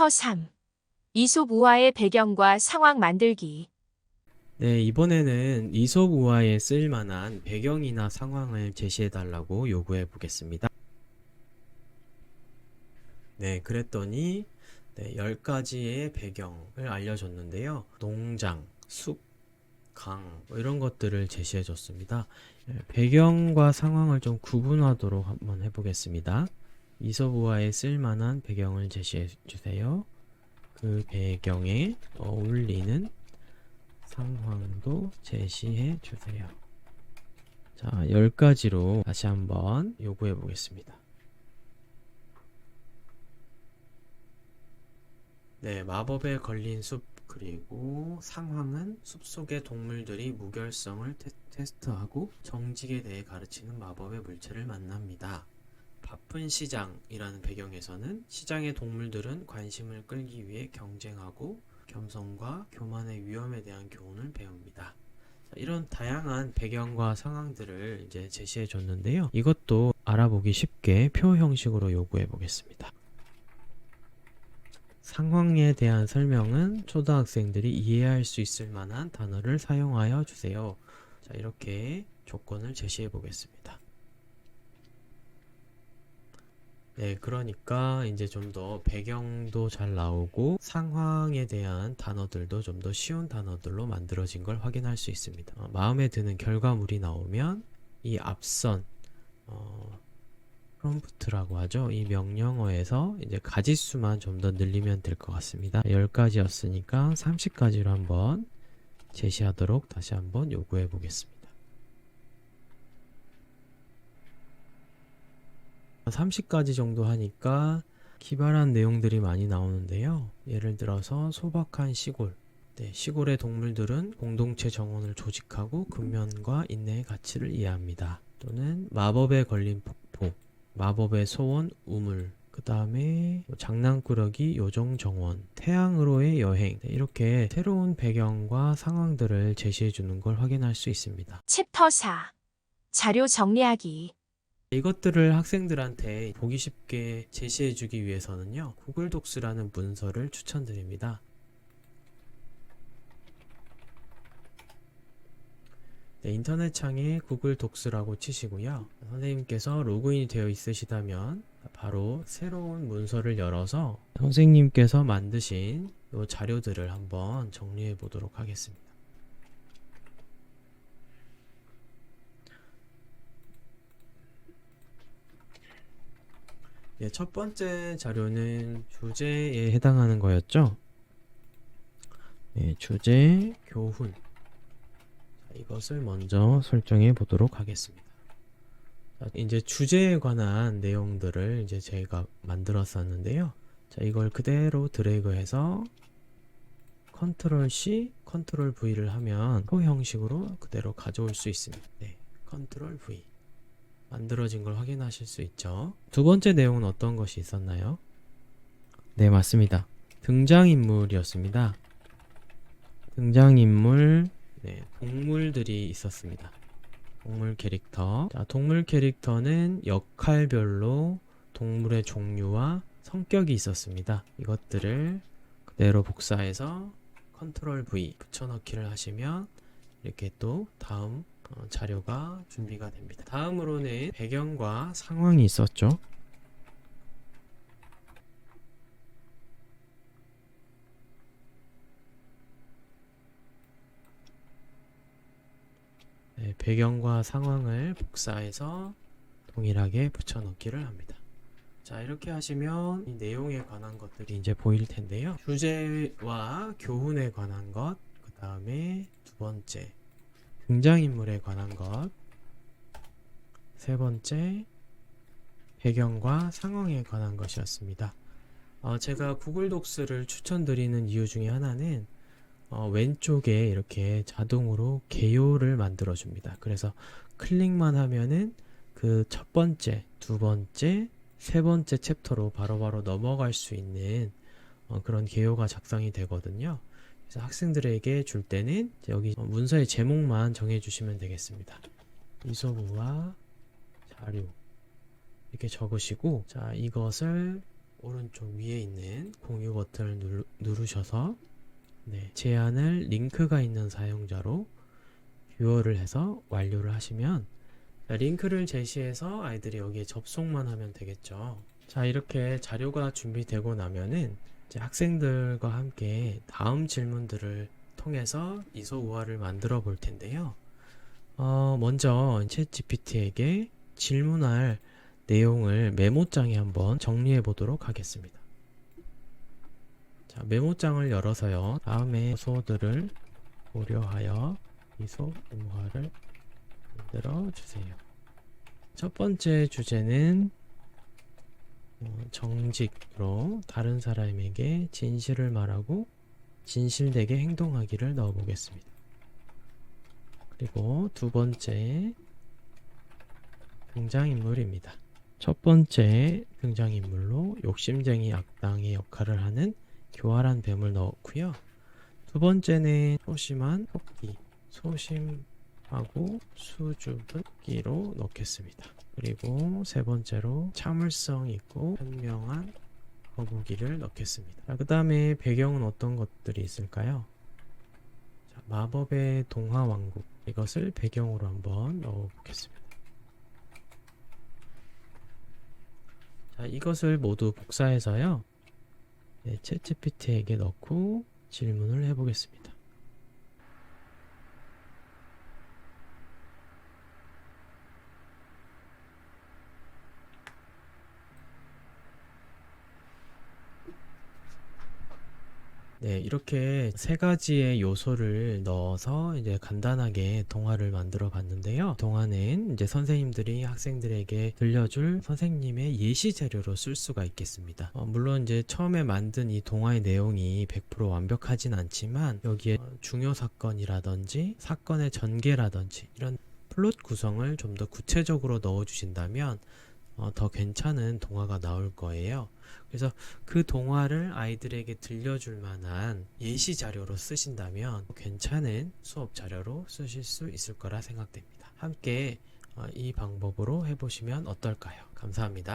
챕터 3. 이솝 우화의 배경과 상황 만들기. 네, 이번에는 이솝 우화에 쓰일 만한 배경이나 상황을 제시해 달라고 요구해 보겠습니다. 네, 그랬더니 10가지의 배경을 알려줬는데요. 농장, 숲, 강, 이런 것들을 제시해 줬습니다. 배경과 상황을 좀 구분하도록 한번 해보겠습니다. 이솝 우화에 쓸 만한 배경을 제시해 주세요. 그 배경에 어울리는 상황도 제시해 주세요. 자, 10가지로 다시 한번 요구해 보겠습니다. 네, 마법에 걸린 숲, 그리고 상황은 숲속의 동물들이 무결성을 테스트하고 정직에 대해 가르치는 마법의 물체를 만납니다. 바쁜 시장이라는 배경에서는 시장의 동물들은 관심을 끌기 위해 경쟁하고 겸손과 교만의 위험에 대한 교훈을 배웁니다. 자, 이런 다양한 배경과 상황들을 이제 제시해 줬는데요. 이것도 알아보기 쉽게 표 형식으로 요구해 보겠습니다. 상황에 대한 설명은 초등학생들이 이해할 수 있을 만한 단어를 사용하여 주세요. 자, 이렇게 조건을 제시해 보겠습니다. 네, 그러니까 이제 좀 더 배경도 잘 나오고 상황에 대한 단어들도 좀 더 쉬운 단어들로 만들어진 걸 확인할 수 있습니다. 마음에 드는 결과물이 나오면 이 앞선 프롬프트라고 하죠. 이 명령어에서 이제 가지수만 좀 더 늘리면 될 것 같습니다. 10가지였으니까 30가지로 한번 제시하도록 다시 한번 요구해 보겠습니다. 30가지 정도 하니까 기발한 내용들이 많이 나오는데요. 예를 들어서 소박한 시골. 네, 시골의 동물들은 공동체 정원을 조직하고 근면과 인내의 가치를 이해합니다. 또는 마법에 걸린 폭포, 마법의 소원 우물, 그 다음에 장난꾸러기 요정 정원, 태양으로의 여행, 네, 이렇게 새로운 배경과 상황들을 제시해 주는 걸 확인할 수 있습니다. 챕터 4. 자료 정리하기. 이것들을 학생들한테 보기 쉽게 제시해 주기 위해서는요, 구글 독스라는 문서를 추천드립니다. 네, 인터넷 창에 구글 독스라고 치시고요. 선생님께서 로그인이 되어 있으시다면 바로 새로운 문서를 열어서 선생님께서 만드신 이 자료들을 한번 정리해 보도록 하겠습니다. 네, 첫 번째 자료는 주제에 해당하는 거였죠. 네, 주제, 교훈. 자, 이것을 먼저 설정해 보도록 하겠습니다. 자, 이제 주제에 관한 내용들을 이제 제가 만들었었는데요. 자, 이걸 그대로 드래그해서 컨트롤 C, 컨트롤 V를 하면 표 형식으로 그대로 가져올 수 있습니다. 네, 컨트롤 V. 만들어진 걸 확인하실 수 있죠. 두 번째 내용은 어떤 것이 있었나요? 네, 맞습니다. 등장인물이었습니다. 등장인물, 네, 동물들이 있었습니다. 동물 캐릭터. 자, 동물 캐릭터는 역할별로 동물의 종류와 성격이 있었습니다. 이것들을 그대로 복사해서 컨트롤 V 붙여넣기를 하시면 이렇게 또 다음 자료가 준비가 됩니다. 다음으로는 배경과 상황이 있었죠. 네, 배경과 상황을 복사해서 동일하게 붙여넣기를 합니다. 자, 이렇게 하시면 이 내용에 관한 것들이 이제 보일 텐데요. 주제와 교훈에 관한 것, 그 다음에 두 번째 등장인물에 관한 것, 세 번째 배경과 상황에 관한 것이었습니다. 제가 구글 독스를 추천드리는 이유 중에 하나는 왼쪽에 이렇게 자동으로 개요를 만들어 줍니다. 그래서 클릭만 하면은 그 첫 번째, 두 번째, 세 번째 챕터로 바로바로 넘어갈 수 있는 그런 개요가 작성이 되거든요. 그래서 학생들에게 줄 때는 여기 문서의 제목만 정해주시면 되겠습니다. 이솝 우화 자료 이렇게 적으시고, 자, 이것을 오른쪽 위에 있는 공유 버튼을 누르셔서 제안을 링크가 있는 사용자로 뷰어를 해서 완료를 하시면 링크를 제시해서 아이들이 여기에 접속만 하면 되겠죠. 자, 이렇게 자료가 준비되고 나면은 이제 학생들과 함께 다음 질문들을 통해서 이소 우화를 만들어 볼 텐데요. 먼저 챗 GPT에게 질문할 내용을 메모장에 한번 정리해 보도록 하겠습니다. 자, 메모장을 열어서요. 다음에 요소들을 고려하여 이소 우화를 만들어 주세요. 첫 번째 주제는 정직으로 다른 사람에게 진실을 말하고 진실되게 행동하기를 넣어 보겠습니다. 그리고 두 번째 등장인물입니다. 첫 번째 등장인물로 욕심쟁이 악당의 역할을 하는 교활한 뱀을 넣었고요. 두 번째는 소심한 토끼, 소심하고 수줍은 토끼로 넣겠습니다. 그리고 세 번째로 참을성 있고 현명한 거북이를 넣겠습니다. 그 다음에 배경은 어떤 것들이 있을까요? 자, 마법의 동화 왕국, 이것을 배경으로 한번 넣어 보겠습니다. 자, 이것을 모두 복사해서요, 챗 GPT에게 넣고 질문을 해보겠습니다. 이렇게 세 가지의 요소를 넣어서 이제 간단하게 동화를 만들어 봤는데요. 동화는 이제 선생님들이 학생들에게 들려줄 선생님의 예시 자료로 쓸 수가 있겠습니다. 물론 이제 처음에 만든 이 동화의 내용이 100% 완벽하진 않지만 여기에 중요 사건이라든지 사건의 전개라든지 이런 플롯 구성을 좀 더 구체적으로 넣어 주신다면 더 괜찮은 동화가 나올 거예요. 그래서 그 동화를 아이들에게 들려줄 만한 예시 자료로 쓰신다면 괜찮은 수업 자료로 쓰실 수 있을 거라 생각됩니다. 함께 이 방법으로 해보시면 어떨까요? 감사합니다.